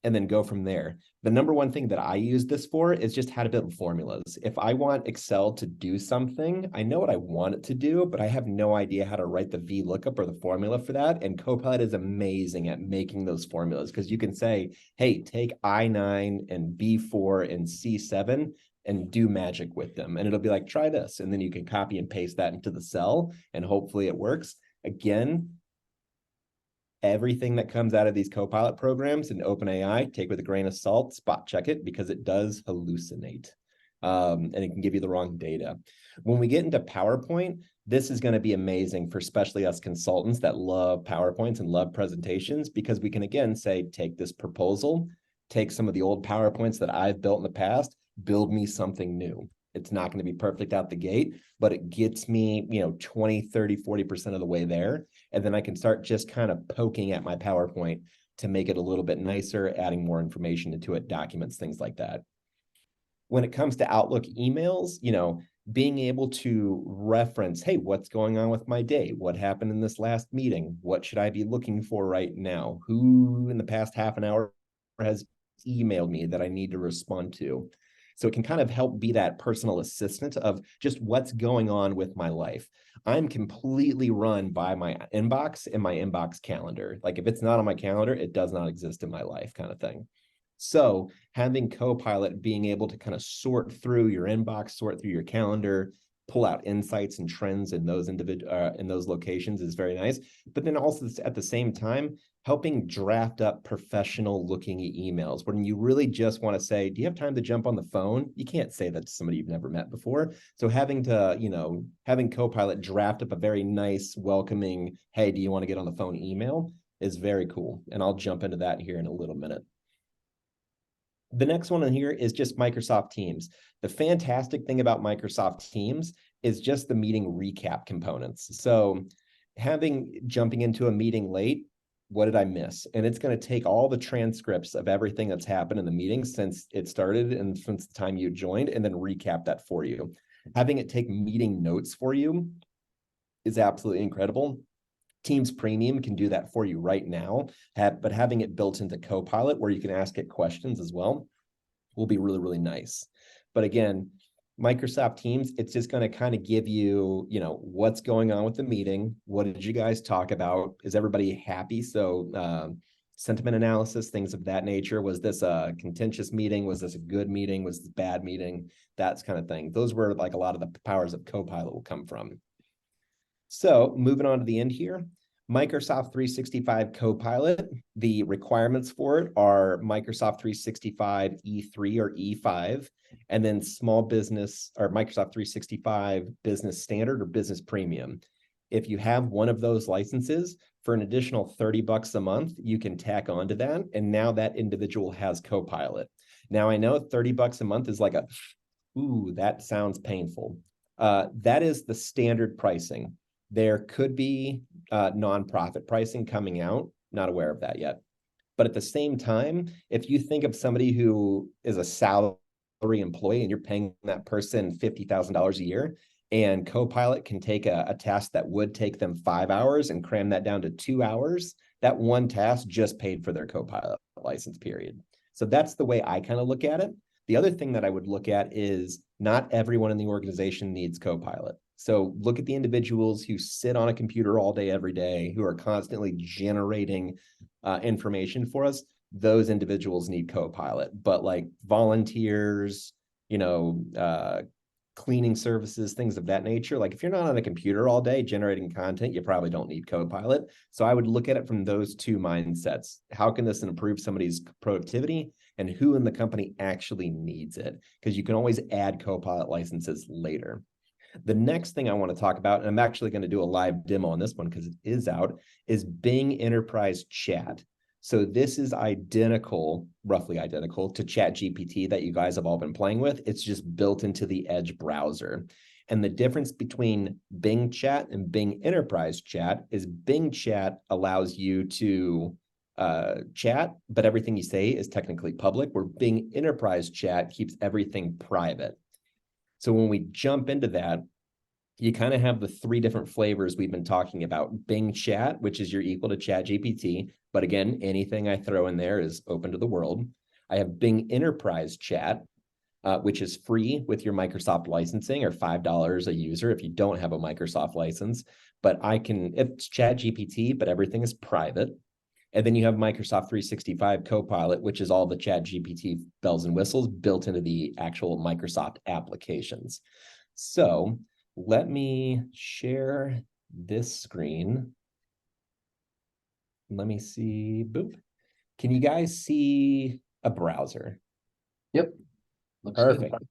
then go from there. The number one thing that I use this for is just how to build formulas. If I want Excel to do something, I know what I want it to do, but I have no idea how to write the VLOOKUP or the formula for that. And Copilot is amazing at making those formulas because you can say, hey, take I9 and B4 and C7 and do magic with them. And it'll be like, try this. And then you can copy and paste that into the cell and hopefully it works. Again, everything that comes out of these Copilot programs in OpenAI, take with a grain of salt, spot check it because it does hallucinate. And it can give you the wrong data. When we get into PowerPoint, this is going to be amazing for especially us consultants that love PowerPoints and love presentations because we can again say, take this proposal, take some of the old PowerPoints that I've built in the past, build me something new. It's not going to be perfect out the gate, but it gets me, 20, 30, 40% of the way there. And then I can start just kind of poking at my PowerPoint to make it a little bit nicer, adding more information into it, documents, things like that. When it comes to Outlook emails, being able to reference, hey, what's going on with my day? What happened in this last meeting? What should I be looking for right now? Who in the past half an hour has emailed me that I need to respond to? So it can kind of help be that personal assistant of just what's going on with my life. I'm completely run by my inbox and my inbox calendar. Like if it's not on my calendar, it does not exist in my life kind of thing. So having Copilot being able to kind of sort through your inbox, sort through your calendar, pull out insights and trends in those in those locations is very nice. But then also at the same time, helping draft up professional looking emails when you really just want to say, do you have time to jump on the phone? You can't say that to somebody you've never met before. So having Copilot draft up a very nice, welcoming, hey, do you want to get on the phone email is very cool. And I'll jump into that here in a little minute. The next one in here is just Microsoft Teams. The fantastic thing about Microsoft Teams is just the meeting recap components. So jumping into a meeting late, what did I miss? And it's going to take all the transcripts of everything that's happened in the meeting since it started and since the time you joined, and then recap that for you. Having it take meeting notes for you is absolutely incredible. Teams Premium can do that for you right now, but having it built into Copilot where you can ask it questions as well will be really, really nice. But again, Microsoft Teams, it's just going to kind of give you, what's going on with the meeting. What did you guys talk about? Is everybody happy? So sentiment analysis, things of that nature. Was this a contentious meeting? Was this a good meeting? Was this a bad meeting? That's kind of thing. Those were like a lot of the powers of Copilot will come from. So moving on to the end here, Microsoft 365 Copilot, the requirements for it are Microsoft 365 E3 or E5, and then small business or Microsoft 365 Business Standard or Business Premium. If you have one of those licenses, for an additional $30 a month, you can tack onto that, and now that individual has Copilot. Now I know $30 a month is like ooh, that sounds painful. That is the standard pricing. There could be nonprofit pricing coming out, not aware of that yet. But at the same time, if you think of somebody who is a salary employee and you're paying that person $50,000 a year, and Copilot can take a task that would take them 5 hours and cram that down to 2 hours, that one task just paid for their Copilot license period. So that's the way I kind of look at it. The other thing that I would look at is not everyone in the organization needs Copilot. So look at the individuals who sit on a computer all day, every day, who are constantly generating information for us. Those individuals need Copilot, but like volunteers, cleaning services, things of that nature. Like if you're not on a computer all day generating content, you probably don't need Copilot. So I would look at it from those two mindsets. How can this improve somebody's productivity, and who in the company actually needs it? Because you can always add Copilot licenses later. The next thing I want to talk about, and I'm actually going to do a live demo on this one because it is out, is Bing Enterprise Chat. So this is identical, roughly identical to ChatGPT that you guys have all been playing with. It's just built into the Edge browser. And the difference between Bing Chat and Bing Enterprise Chat is Bing Chat allows you to chat, but everything you say is technically public, where Bing Enterprise Chat keeps everything private. So when we jump into that, you kind of have the three different flavors we've been talking about. Bing Chat, which is your equal to ChatGPT, but again, anything I throw in there is open to the world. I have Bing Enterprise Chat, which is free with your Microsoft licensing, or $5 a user if you don't have a Microsoft license. But it's ChatGPT, but everything is private. And then you have Microsoft 365 Copilot, which is all the ChatGPT bells and whistles built into the actual Microsoft applications. So let me share this screen. Let me see. Boop. Can you guys see a browser? Yep. Looks Perfect. good.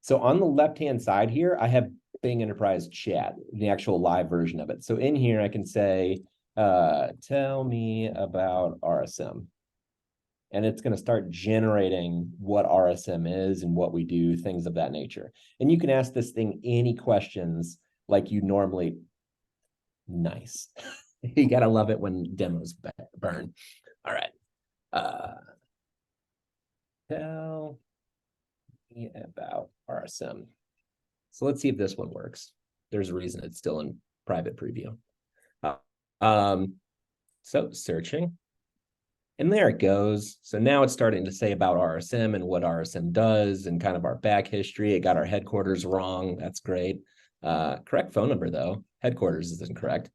So on the left-hand side here, I have Bing Enterprise Chat, the actual live version of it. So in here, I can say, tell me about RSM. And it's going to start generating what RSM is and what we do, things of that nature. And you can ask this thing any questions like you normally. Nice. You got to love it when demos burn. All right. Tell me about RSM. So let's see if this one works. There's a reason it's still in private preview. So searching, and there it goes. So now it's starting to say about RSM and what RSM does and kind of our back history. It got our headquarters wrong. That's great. Correct phone number though. Headquarters isn't correct.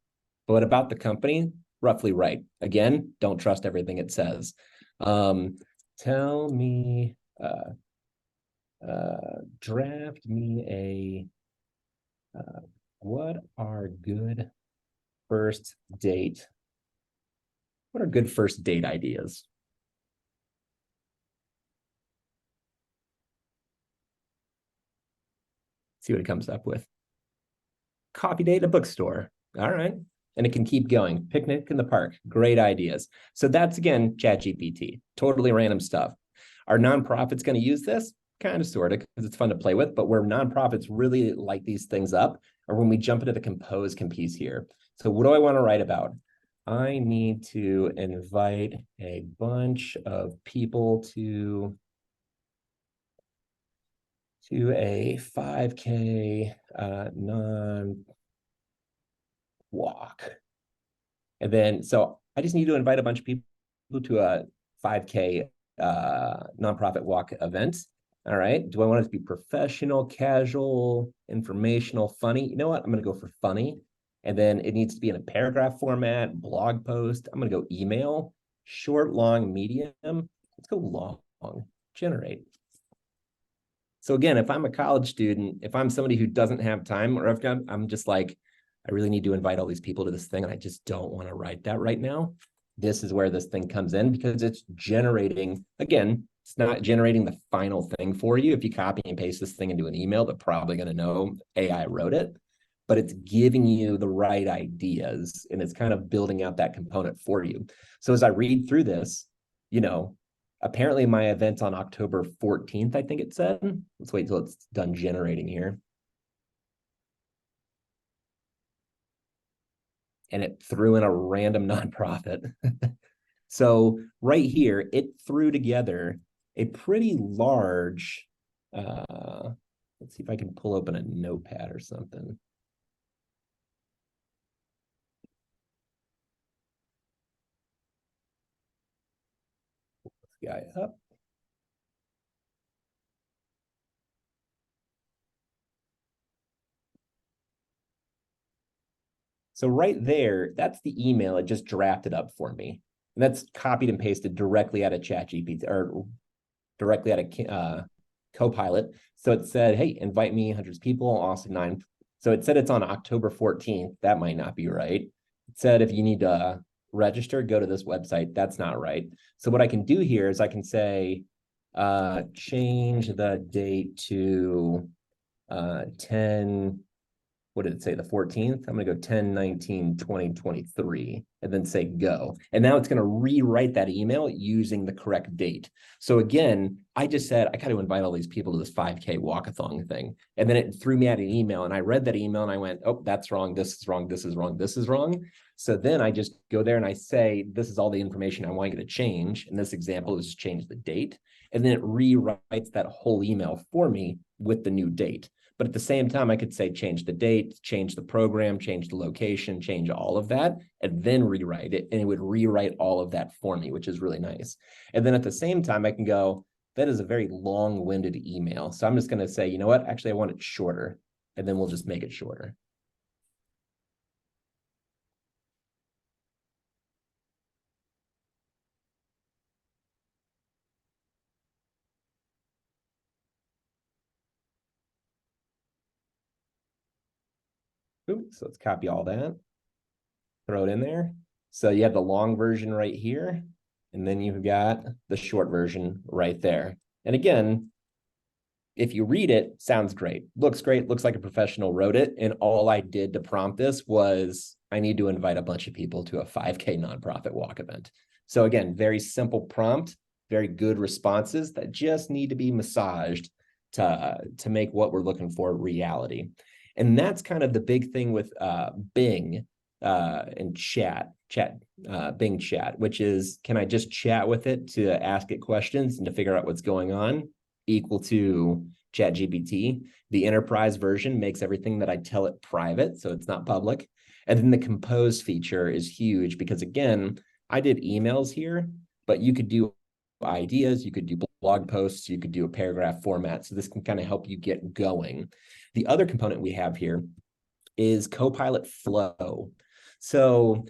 But what about the company? Roughly right. Again, don't trust everything it says. Tell me, draft me what are good first date? What are good first date ideas? See what it comes up with. Coffee date at a bookstore. All right. And it can keep going. Picnic in the park. Great ideas. So that's, again, ChatGPT. Totally random stuff. Are nonprofits going to use this? Kind of, sort of, because it's fun to play with. But where nonprofits really light these things up are when we jump into the compose piece here. So what do I want to write about? I need to invite a bunch of people to a 5K non-walk. And then, so I just need to invite a bunch of people to a 5K nonprofit walk event. All right. Do I want it to be professional, casual, informational, funny? You know what? I'm going to go for funny. And then it needs to be in a paragraph format, blog post. I'm going to go email, short, long, medium. Let's go long, generate. So again, if I'm a college student, if I'm somebody who doesn't have time, or if I'm just like, I really need to invite all these people to this thing, and I just don't want to write that right now, this is where this thing comes in, because it's generating, again, it's not generating the final thing for you. If you copy and paste this thing into an email, they're probably going to know AI wrote it, but it's giving you the right ideas, and it's kind of building out that component for you. So as I read through this, you know, apparently my event's on October 14th, I think it said. Let's wait till it's done generating here. And it threw in a random nonprofit. So right here, it threw together a pretty large, let's see if I can pull open a notepad or something. This guy up. So right there, that's the email it just drafted up for me. And that's copied and pasted directly out of ChatGPT or directly out of Copilot. So it said, hey, invite me hundreds of people, Austin 9. So it said it's on October 14th. That might not be right. It said if you need to register, go to this website. That's not right. So what I can do here is I can say, change the date to 10, what did it say, the 14th? I'm going to go 10/19/2023 and then say go. And now it's going to rewrite that email using the correct date. So again, I just said, I got to invite all these people to this 5K walkathon thing. And then it threw me out an email, and I read that email and I went, oh, that's wrong. This is wrong. This is wrong. This is wrong. So then I just go there and I say, this is all the information I want you to change. In this example, is change the date. And then it rewrites that whole email for me with the new date. But at the same time, I could say change the date, change the program, change the location, change all of that, and then rewrite it. And it would rewrite all of that for me, which is really nice. And then at the same time, I can go, that is a very long-winded email. So I'm just going to say, you know what? Actually, I want it shorter. And then we'll just make it shorter. Oops, so let's copy all that, throw it in there. So you have the long version right here, and then you've got the short version right there. And again, if you read it, sounds great, looks like a professional wrote it. And all I did to prompt this was, I need to invite a bunch of people to a 5K nonprofit walk event. So again, very simple prompt, very good responses that just need to be massaged to make what we're looking for reality. And that's kind of the big thing with Bing and Bing chat, which is, can I just chat with it to ask it questions and to figure out what's going on? Equal to ChatGPT. The enterprise version makes everything that I tell it private, so it's not public. And then the compose feature is huge because, again, I did emails here, but you could do ideas, you could do blog posts, you could do a paragraph format. So this can kind of help you get going. The other component we have here is Copilot Flow. So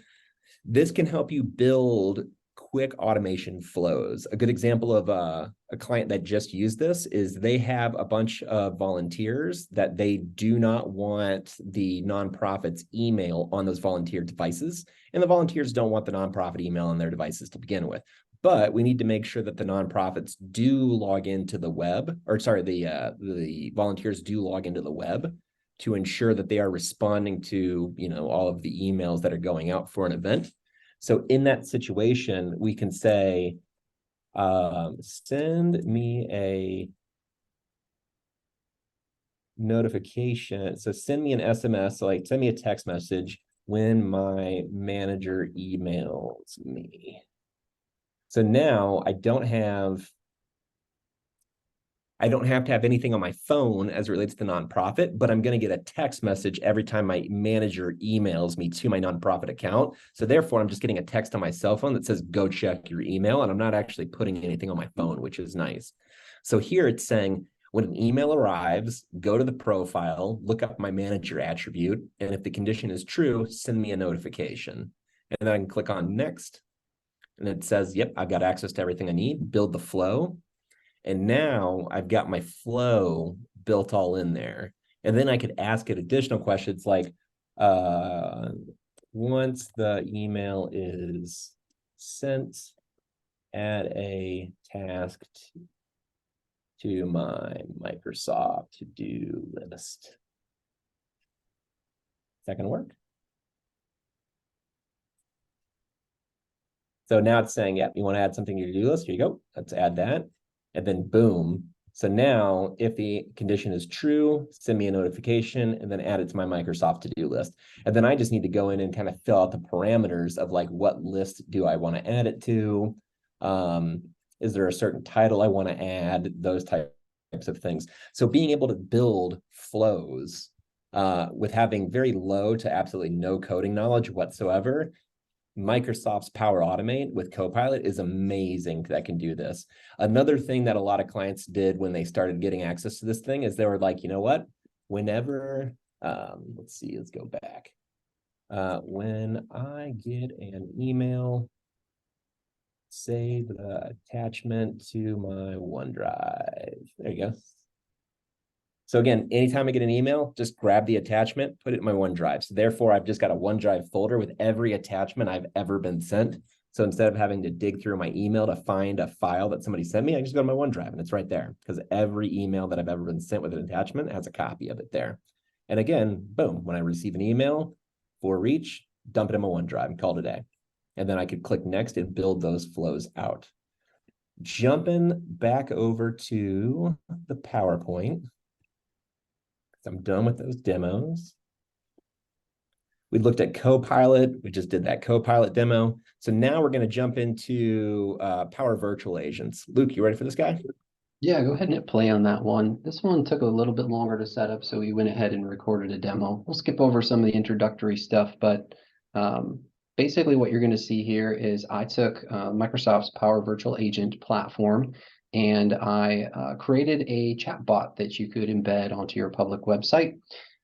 this can help you build quick automation flows. A good example of a client that just used this is they have a bunch of volunteers that they do not want the nonprofit's email on those volunteer devices. And the volunteers don't want the nonprofit email on their devices to begin with. But we need to make sure that the nonprofits do log into the web, or sorry, the volunteers do log into the web to ensure that they are responding to, you know, all of the emails that are going out for an event. So in that situation, we can say, send me a notification. So send me an SMS, so like send me a text message when my manager emails me. So now I don't have to have anything on my phone as it relates to the nonprofit, but I'm going to get a text message every time my manager emails me to my nonprofit account. So therefore, I'm just getting a text on my cell phone that says, go check your email. And I'm not actually putting anything on my phone, which is nice. So here it's saying, when an email arrives, go to the profile, look up my manager attribute. And if the condition is true, send me a notification. And then I can click on next. And it says, yep, I've got access to everything I need, build the flow. And now I've got my flow built all in there. And then I could ask it additional questions like, once the email is sent, add a task to my Microsoft to-do list. Is that going to work? So now it's saying, yeah, you want to add something to your to-do list? Here you go. Let's add that. And then boom. So now if the condition is true, send me a notification and then add it to my Microsoft to-do list. And then I just need to go in and kind of fill out the parameters of like, what list do I want to add it to? Is there a certain title I want to add? Those types of things. So being able to build flows with having very low to absolutely no coding knowledge whatsoever, Microsoft's Power Automate with Copilot is amazing that can do this. Another thing that a lot of clients did when they started getting access to this thing is they were like, you know what? Whenever, let's see, let's go back. When I get an email, save the attachment to my OneDrive. There you go. So again, anytime I get an email, just grab the attachment, put it in my OneDrive. So therefore, I've just got a OneDrive folder with every attachment I've ever been sent. So instead of having to dig through my email to find a file that somebody sent me, I just go to my OneDrive and it's right there because every email that I've ever been sent with an attachment has a copy of it there. And again, boom, when I receive an email for reach, dump it in my OneDrive and call it a day. And then I could click next and build those flows out. Jumping back over to the PowerPoint. I'm done with those demos. We looked at Copilot. We just did that Copilot demo. So now we're going to jump into Power Virtual Agents. Luke, you ready for this guy? Yeah, go ahead and hit play on that one. This one took a little bit longer to set up, so we went ahead and recorded a demo. We'll skip over some of the introductory stuff, but basically what you're going to see here is I took Microsoft's Power Virtual Agent platform and I created a chatbot that you could embed onto your public website.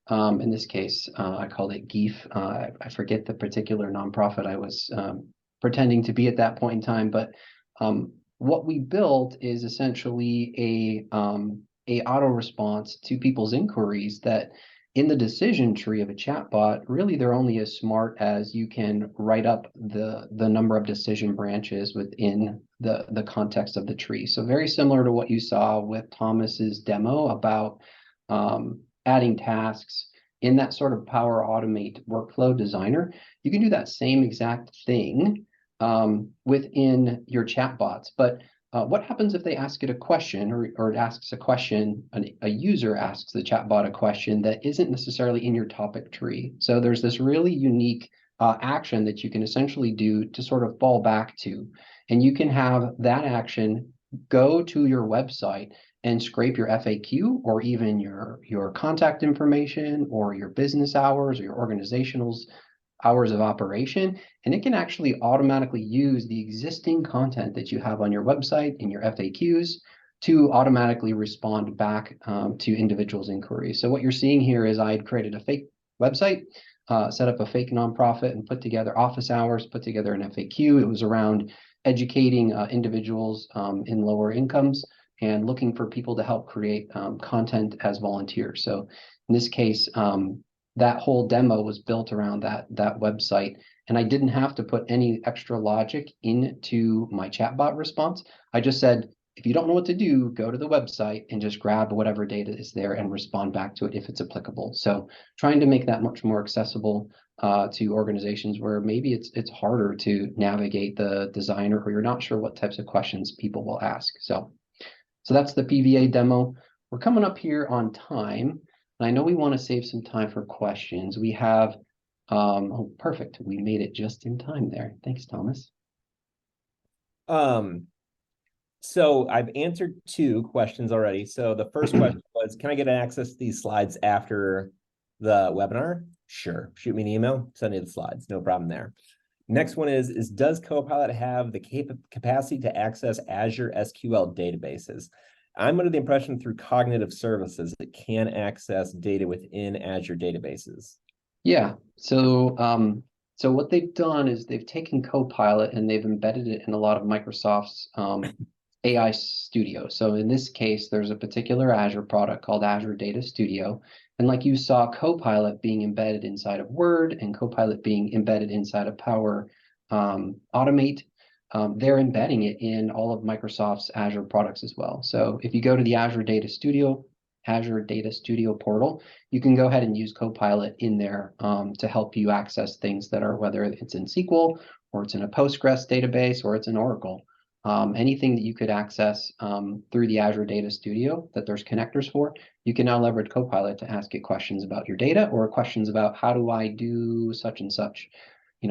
In this case, I called it GEEF. I forget the particular nonprofit I was pretending to be at that point in time, but what we built is essentially a auto response to people's inquiries that in the decision tree of a chatbot, really they're only as smart as you can write up the number of decision branches within the context of the tree. So very similar to what you saw with Thomas's demo about adding tasks in that sort of Power Automate workflow designer, you can do that same exact thing within your chatbots. But what happens if they ask it a question or it asks a question, a user asks the chatbot a question that isn't necessarily in your topic tree? So there's this really unique action that you can essentially do to sort of fall back to. And you can have that action go to your website and scrape your FAQ or even your contact information or your business hours or your organizational's hours of operation, and it can actually automatically use the existing content that you have on your website in your FAQs to automatically respond back to individuals' inquiries. So what you're seeing here is I had created a fake website, set up a fake nonprofit and put together office hours, put together an FAQ. It was around educating individuals in lower incomes and looking for people to help create content as volunteers. So in this case, that whole demo was built around that website, and I didn't have to put any extra logic into my chatbot response. I just said, if you don't know what to do, go to the website and just grab whatever data is there and respond back to it if it's applicable. So trying to make that much more accessible to organizations where maybe it's harder to navigate the designer or you're not sure what types of questions people will ask. So that's the PVA demo. We're coming up here on time. And I know we want to save some time for questions. We have Oh, perfect. We made it just in time there. Thanks, Thomas. So I've answered 2 questions already. So the first question was, can I get access to these slides after the webinar? Sure. Shoot me an email, send me the slides. No problem there. Next one is does Copilot have the capacity to access Azure SQL databases? I'm under the impression through cognitive services it can access data within Azure databases. Yeah. So what they've done is they've taken Copilot and they've embedded it in a lot of Microsoft's AI Studio. So in this case, there's a particular Azure product called Azure Data Studio. And like you saw Copilot being embedded inside of Word and Copilot being embedded inside of Power Automate, they're embedding it in all of Microsoft's Azure products as well. So if you go to the Azure Data Studio portal, you can go ahead and use Copilot in there to help you access things that are, whether it's in SQL or it's in a Postgres database or it's in Oracle. Anything that you could access through the Azure Data Studio that there's connectors for, you can now leverage Copilot to ask it questions about your data or questions about how do I do such and such?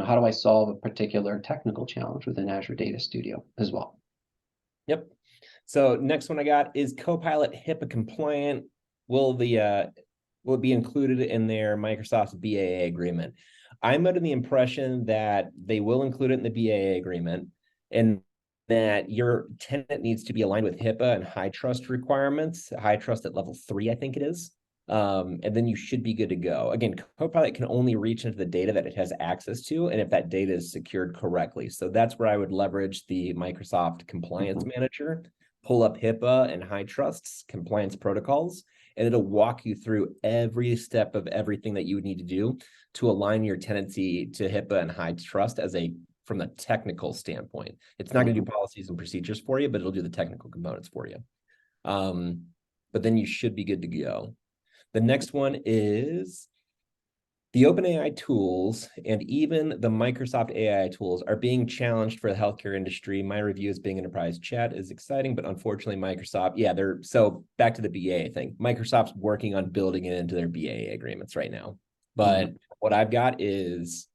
How do I solve a particular technical challenge within Azure Data Studio as well? Yep. So next one I got is Copilot HIPAA compliant. Will it be included in their Microsoft's BAA agreement? I'm under the impression that they will include it in the BAA agreement, and that your tenant needs to be aligned with HIPAA and high trust requirements, high trust at level 3, I think it is. And then you should be good to go. Again, Copilot can only reach into the data that it has access to, and if that data is secured correctly. So that's where I would leverage the Microsoft Compliance Manager, pull up HIPAA and high trusts compliance protocols, and it'll walk you through every step of everything that you would need to do to align your tenancy to HIPAA and high trust from the technical standpoint. It's not going to do policies and procedures for you, but it'll do the technical components for you. But then you should be good to go. The next one is the OpenAI tools and even the Microsoft AI tools are being challenged for the healthcare industry. My review as Bing Enterprise Chat is exciting, but unfortunately Microsoft, so back to the BAA thing. Microsoft's working on building it into their BAA agreements right now. But what I've got is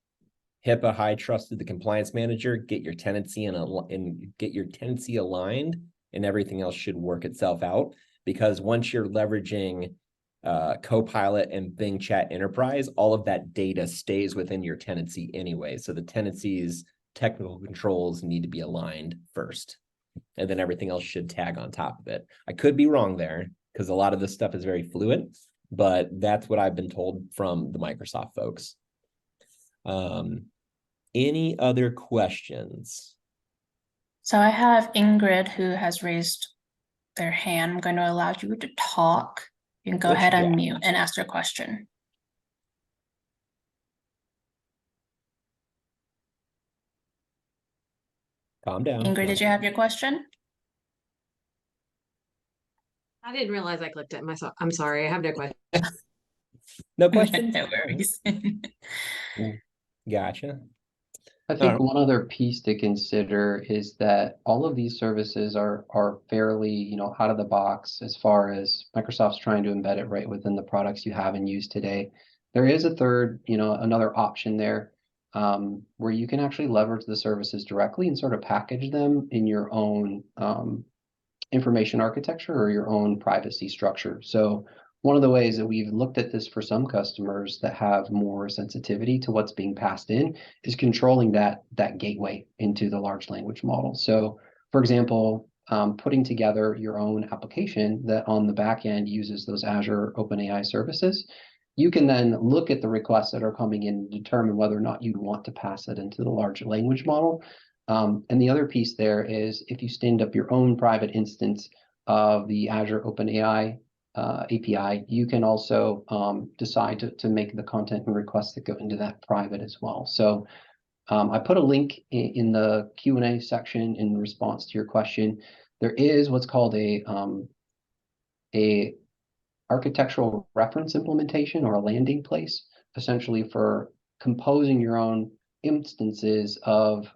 HIPAA high trusted the compliance manager, get your tenancy and get your tenancy aligned, and everything else should work itself out. Because once you're leveraging Copilot and Bing Chat Enterprise, all of that data stays within your tenancy anyway. So the tenancy's technical controls need to be aligned first, and then everything else should tag on top of it. I could be wrong there because a lot of this stuff is very fluid, but that's what I've been told from the Microsoft folks. Any other questions? So I have Ingrid who has raised their hand. I'm going to allow you to talk. You can go ahead and mute and ask your question. Calm down. Ingrid, did you have your question? I didn't realize I clicked it myself. I'm sorry. I have no question. No question? No worries. Gotcha. I think one other piece to consider is that all of these services are fairly, out of the box as far as Microsoft's trying to embed it right within the products you have and use today. There is a third, another option there where you can actually leverage the services directly and sort of package them in your own information architecture or your own privacy structure. So one of the ways that we've looked at this for some customers that have more sensitivity to what's being passed in is controlling that gateway into the large language model. So for example, putting together your own application that on the back end uses those Azure OpenAI services, you can then look at the requests that are coming in and determine whether or not you'd want to pass it into the large language model. And the other piece there is if you stand up your own private instance of the Azure OpenAI API, you can also decide to make the content and requests that go into that private as well. So I put a link in the Q&A section in response to your question. There is what's called a architectural reference implementation or a landing place, essentially for composing your own instances of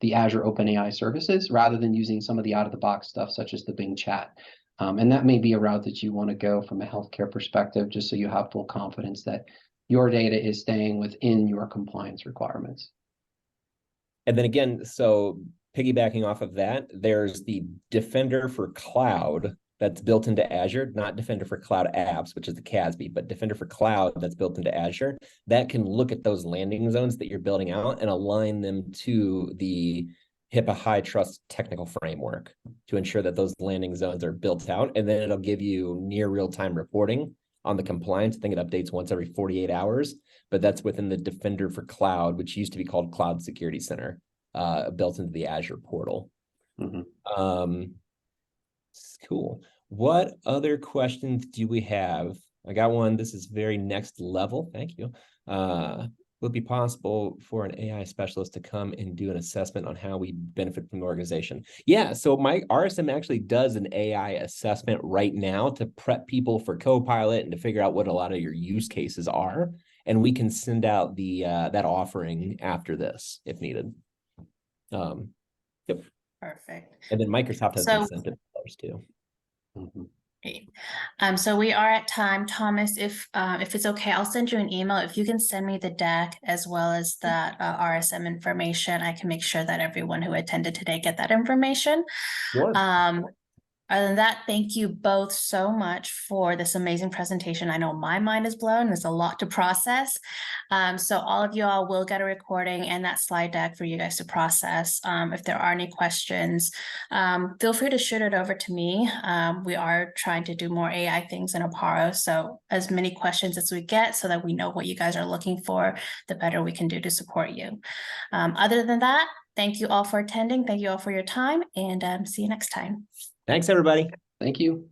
the Azure OpenAI services rather than using some of the out-of-the-box stuff such as the Bing Chat. And that may be a route that you want to go from a healthcare perspective, just so you have full confidence that your data is staying within your compliance requirements. And then again, so piggybacking off of that, there's the Defender for Cloud that's built into Azure, not Defender for Cloud Apps, which is the CASB, but Defender for Cloud that's built into Azure that can look at those landing zones that you're building out and align them to the HIPAA high trust technical framework to ensure that those landing zones are built out. And then it'll give you near real-time reporting on the compliance. I think it updates once every 48 hours, but that's within the Defender for Cloud, which used to be called Cloud Security Center, built into the Azure portal. Cool. What other questions do we have? I got one. This is very next level. Thank you. Would it be possible for an AI specialist to come and do an assessment on how we benefit from the organization? Yeah, so my RSM actually does an AI assessment right now to prep people for Copilot and to figure out what a lot of your use cases are. And we can send out the that offering after this if needed. Yep. Perfect. And then Microsoft has So- incentive dollars too. Great. So we are at time. Thomas, if it's okay, I'll send you an email. If you can send me the deck as well as that RSM information, I can make sure that everyone who attended today get that information. Sure. Other than that, thank you both so much for this amazing presentation. I know my mind is blown. There's a lot to process. So all of you all will get a recording and that slide deck for you guys to process. If there are any questions, feel free to shoot it over to me. We are trying to do more AI things in Aparo. So as many questions as we get so that we know what you guys are looking for, the better we can do to support you. Other than that, thank you all for attending. Thank you all for your time and see you next time. Thanks, everybody. Thank you.